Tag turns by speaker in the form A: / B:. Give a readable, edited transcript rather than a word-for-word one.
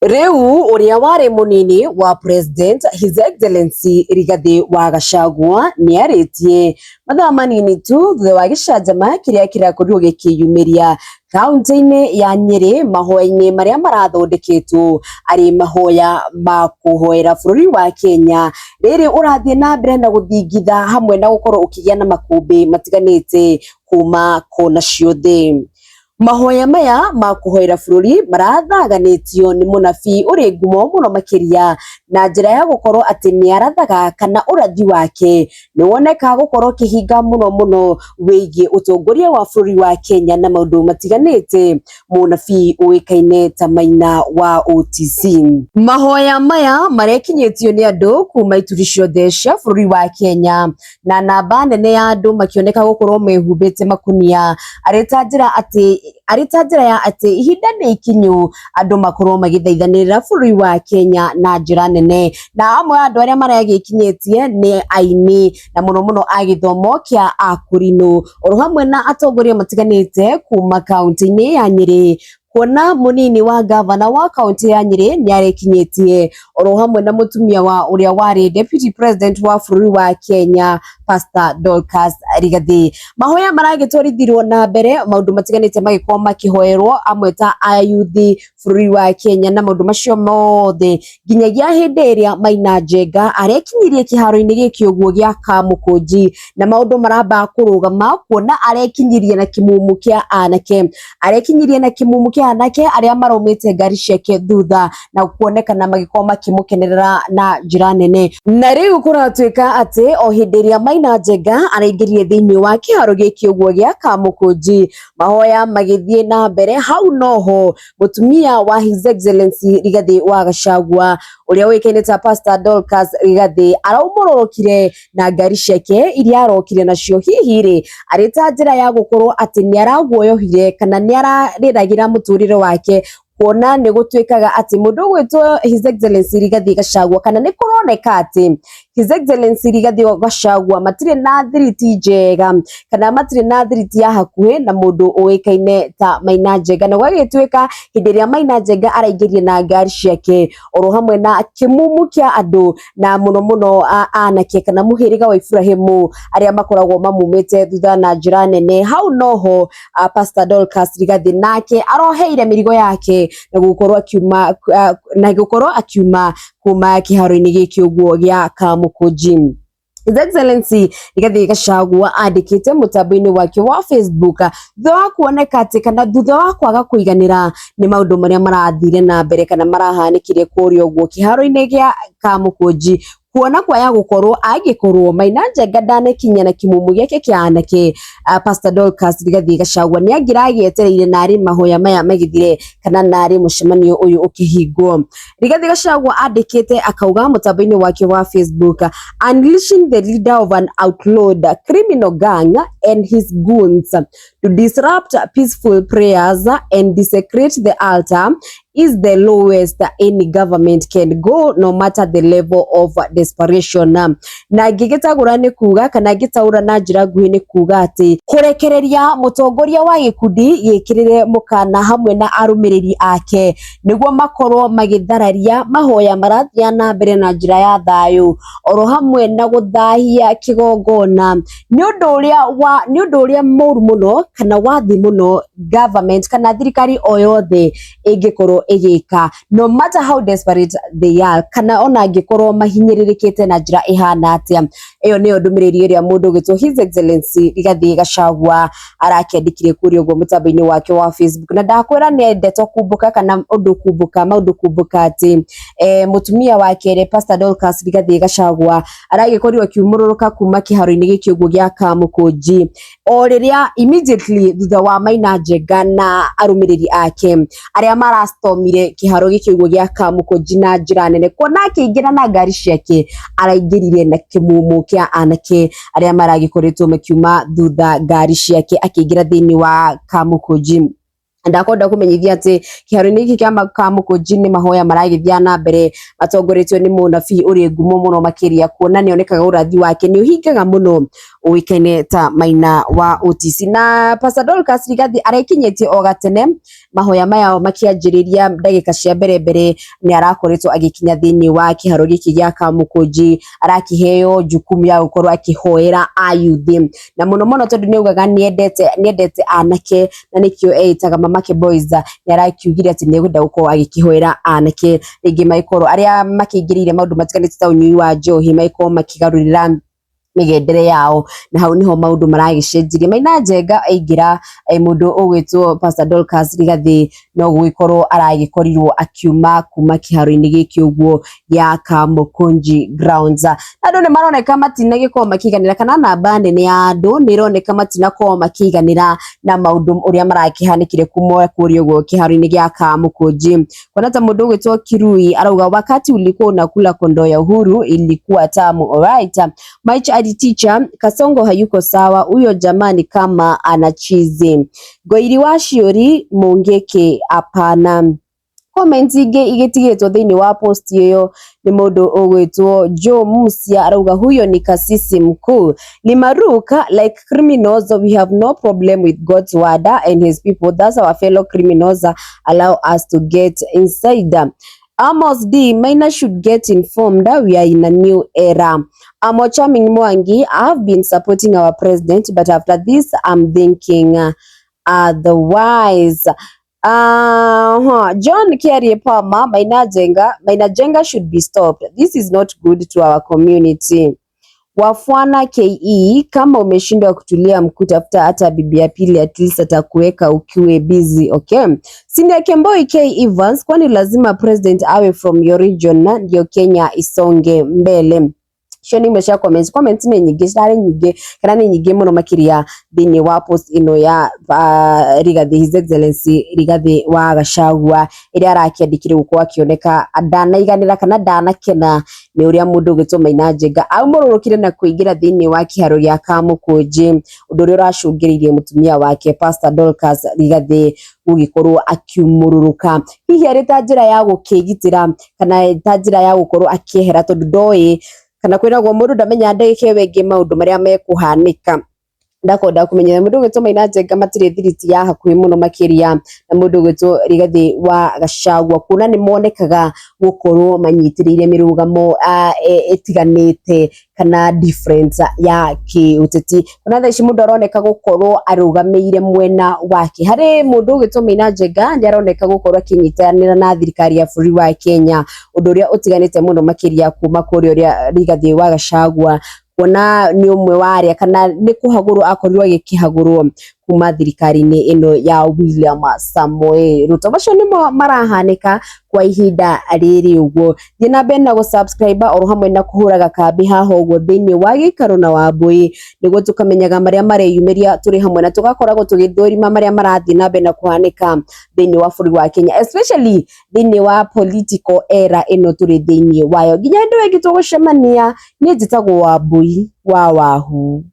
A: Riu uria wari munini wa President His Excellency Rigathi wa Gachagua ni aritie mathaa manini tu thutha wa gicanjama kiria kirakorirwo gikiyumiria kaunti-ini ya Nyeri mahoya-ini maria marathondeketwo ari mahoya ma kuhoera bururi wa Kenya riri urathie na mbere na guthingitha hamwe na gukorwo ukigia na makumbi matiganite kuma kona ciothe. Mahoya maya ma kuhoera bururi marathaganitio ni munabii uri ngumo muno makiria na njira ya gukorwo ati ni arathaga kana urathi wake ni woneka gukorwo kihinga muno wigie utongoria wa bururi wa Kenya na maundu matiganite. Munabii uikaine ta Maina wa OTC. Mahoya maya marekinyitio ni andu kuma ituri ciothe cia bururi wa Kenya na namba nene ya andu makioneka gukorwo mehumbite makunia arita njira ya ati ihinda ni ikinyu andu makorwo magithaithanirira bururi wa Kenya na njira nene. Na amwe andu aria maragikinyitie ni aini na muno a githomo kia akurino oro hamwe na atongoria matiganite kuma kaunti-ini ya Nyeri. Kuona munini wa gavana wa kaunti ya Nyeri ni arekinyitie oro hamwe na mutumia wa uria wari deputy president wa bururi wa Kenya Pastor Dorcas Rigathi. Mahoya maragitwarithirio na mbere maundu matiganite magikorwo makihoerwo amwe ta ayuthi bururi wa Kenya na maundu macio mothe nginyagia hindi iria Maina Njenga arekinyirie kiharo-ini giki uguo gia Kamukunji na maundu maramba kurugama kuona arekinyirie na kimumu kia anake aria maromite ngari ciake thutha na kuonekana magikorwo makimukenerera na njira nene. Na riu kuratuika ati o hindi iria Maina Njenga araingirire thiini wa kiharo giki uguo gia Kamukunji mahoya magithie na mbere hau noho mutumia wa His Excellency Rigathi wa Gachagua uria wikaine ta Pastor Dorcas Rigathi araumururukire na ngari ciake iria arokire nacio hihi ri arita njira ya gukorwo ati ni araguoyohire kana ni arariragira muturire wake kuona ni gutuikaga ati mundu gwitwo His Excellency Rigathi Gachagua kana ni kuroneka ati His Excellency Rigathi Gachagua matire na thiriti njega kana matire na thiriti ya hakuhe na mundu uikaine ta Maina Njenga na gwagituika hindi iria Maina Njenga araingirire na ngari ciake oro hamwe na kimumu kia andu na muno anake kana muhiriga wa Ibrahimu aria makoragwo mamumite thutha na njira nene. Hau noho Pastor Dorcas Rigathi nake aroheire mirigo yake na gukorwo akiuma kuma kiharo-ini giki uguo gia Kamukunji. His Excellency Rigathi Gachagua andikite mutambo-ini wake wa Facebook thutha wa kuoneka ati kana thutha wa kwaga kuiganira ni maundu maria marathire na mbere kana marahanikirie kuria uguo kiharo-ini gia Kamukunji kuona kwa ya gukorwo agikorwo Maina Njenga ndanekinya na kimumu giake kia anake. Pastor Dorcas Rigathi Gachagua ni agiragietereire nari mahoya maya magithire kana nari mucemanio uyu ukihingwo. Rigathi Gachagua andikite akauga mutambo-ini wake wa Facebook, unleashing the leader of an outlawed criminal gang and his goons to disrupt peaceful prayers and desecrate the altar is the lowest any government can go, no matter the level of desperation. Na ngigitagura ni kuga kana ngitaura na njira nguhi ni kuga ati kurekereria mutongoria wa gikundi gikirire mukana hamwe na arumiriri ake niguo makorwo magithararia mahoya marathia na mbere na njira ya thayu oro hamwe na guthahia kigongona ni undu uria moru muno kana wathi muno government kana thirikari o yothe ingikorwo igika, no matter how desperate they are kana ona angikorwo mahinyiririkite na njira ihana atia. Iyo niyo ndumiriri iria mundu gitwo His Excellency Rigathi Gachagua arakiandikire kuri uguo mutambo-ini wake wa Facebook. Na ndakwira ni endeto kumbuka kana maundu kumbuka ati mutumia wake Pastor Dorcas Rigathi Gachagua aragikorwo kiumururuka kuma kiharo-ini giki uguo gia Kamukunji o riria immediately thutha wa Maina Njenga na arumiriri ake aria marastomire kiharo giki uguo gia Kamukunji na njira nene kuona akiingira na ngari ciake araingirire na kimumu kia anake aria maragikoretwo makiuma thutha ngari ciake akiingira thiini wa Kamukunji. Ndakonda kumenyithia ati kiharo-ini giki kia Kamukunji ni mahoya maragithia na mbere matongoretio ni munabii uri ngumo muno makiria kuona ni onekaga urathi wake ni uhingaga muno uikaine ta Maina wa OTC. Na Pastor Dorcas Rigathi arekinyetie o gatene mahoya maya makianjiriria ndagika cia mbere ni arakoretwo agikinya thiini wa kiharo giki gia Kamukunji, arakiheo jukumu ya gukorwo akihoera ayuthi, na muno tondu ni ugaga niendete anake na nikio eitaga Mamake Boys, ni arakiugire ati ni gwenda gukorwo agikihoera anake ringi maikorwo aria makingirire maundu matiganite ta unyui wa njohi maikorwo makigarurira migendere yao, na hau niho maundu maragicenjirie. Maina Njenga aingira mundu ugwitwo Pastor Dorcas Rigathi no gwikorwo aragikorirwo akiuma kuma kiharo-ini giki uguo ya Kamukunji grounds. Andu ni maroneka matina gikorwo makiganira kana namba nene ya andu ni ironeka matina korwo makiganira na maundu uria marakihanikire kuma kuria uguo kiharo-ini gia Kamukunji. Kuna ta mundu ugwitwo Kirui arauga wakati ulikuwa unakula kondo ya Uhuru ilikuwa tamu. Alright, my teacher Kasongo hayuko sawa, huyo jamani kama anachizi. Goiri wa Shiori Mungeke apana. Comment igitigetwo thiini wa post iyo ni mundu ugwitwo Joe Musia arauga huyo ni kasisi mkuu. Limaruka like criminals, we have no problem with God's word and his people. That's our fellow criminals, allow us to get inside. Amos D, Maina should get informed. We are in a new era. Charming Mwangi, I've been supporting our president, but after this, I'm thinking otherwise. John Kerry Palmer, Maina Njenga should be stopped. This is not good to our community. Wafwana KE, kama umeshindwa kutulia mkutafuta hata bibi ya pili at least atakuweka ukiwe busy, okay? Sindia Kemboi K Evans, kwani lazima president awe from your region na ndio Kenya isonge mbele? Shoni mesha comment ni nyingi stare nyingi kana ni nyingi muno makiria thini wa post ino ya Rigathi, His Excellency Rigathi wa Gachagua iria arakiandikire guko akioneka ndanaiganira kana ndanakena ni uria mundu ugitwo Maina Njenga aumururukire na kuingira thini wa kiharo gia Kamukunji, undu uria uracungiririe mutumia wake Pastor Dorcas Rigathi ugikorwo akiumururuka. Hihi ari ta njira ya gukigitira kana ta njira ya gukorwo akiehera tondu ndoi kana kwiragwo mundu ndamenya ndagike wengi maundu maria mekuhanika. Ndakonda kumenya mundu ugitwo Maina Njenga matire thiriti ya hakuhi muno makiria na mundu ugitwo Rigathi wa Gachagua, kuna ni monekaga gukorwo manyitiriire mirugamo etiganite kana difference ya kiuteti. Kuna thaici mundu aroneka gukorwo arugameire mwena wake, hari mundu ugitwo Maina Njenga ndi aroneka gukorwo akinyitanira na thirikari ya bũrũri wa Kenya, undu uria utiganite muno makiria kuma kuri uria Rigathi wa Gachagua kuona ni umwe waria kana ni kuhagurwo akorirwo agikihagurwo kuma thirikari-ini ino ya William Samoei Ruto. Bacio nimo marahanika kwa ihinda riri uguo. Thina bena go subscribe oro hamwe na kuhuraga kambi haho uguo thiini wa Gikaro na Wambui niguo tukamenyaga maria mareyumiria turi hamwe na tugakoragwo tugithurima maria marathi na bena kuhanika thiini wa bũrũri wa Kenya, especially thiini wa political era ino turi thiini wayo. Nginya ndu wengi tugucemania ni njitagwo Wambui wa Wahu.